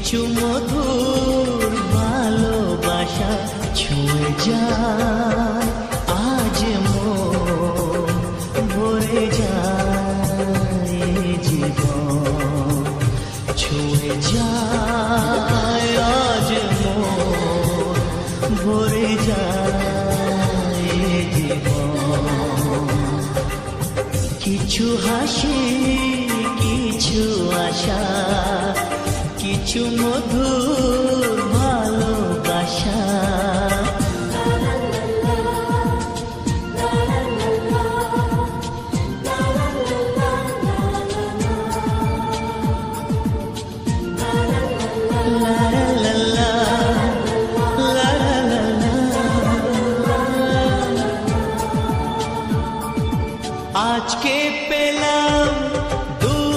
কিছু মধুর ভালোবাসা ছুঁয়ে যায় আজ মন ভরে যায় জীবন ছুঁয়ে যায় আজ মন ভরে যায় জীবন কিছু হাসি কিছু আশা কিছু মধু